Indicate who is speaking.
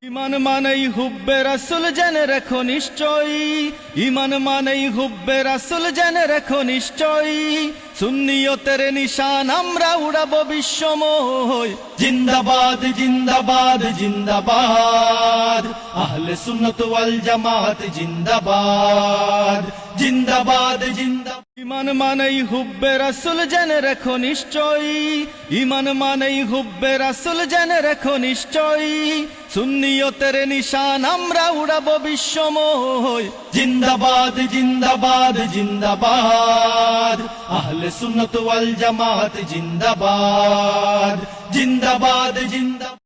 Speaker 1: ইমান মানেই হুব্বে রাসূল জেনে রেখো নিশ্চয়ই, ইমান মানেই হুব্বে রাসূল জেনে রেখো নিশ্চয়ই। সুন্নিয়তের নিশান আমরা উড়াবো বিশ্বময়। জিন্দাবাদ জিন্দাবাদ জিন্দাবাদ, আহলে সুন্নাত ওয়াল জামাত জিন্দাবাদ জিন্দাবাদ জিন্দাবাদ। ইমান মানেই হুব্বে রাসূল জেনে রেখো নিশ্চয়ই, ইমান মানেই হুব্বে রাসূল জেনে রেখো নিশ্চয়ই। সুন্নিয়তের নিশান আমরা উড়াবো বিশ্বময়। জিন্দাবাদ জিন্দাবাদ জিন্দাবাদ, আহলে সুন্নাত ওয়াল জামাত জিন্দাবাদ জিন্দাবাদ জিন্দাবাদ।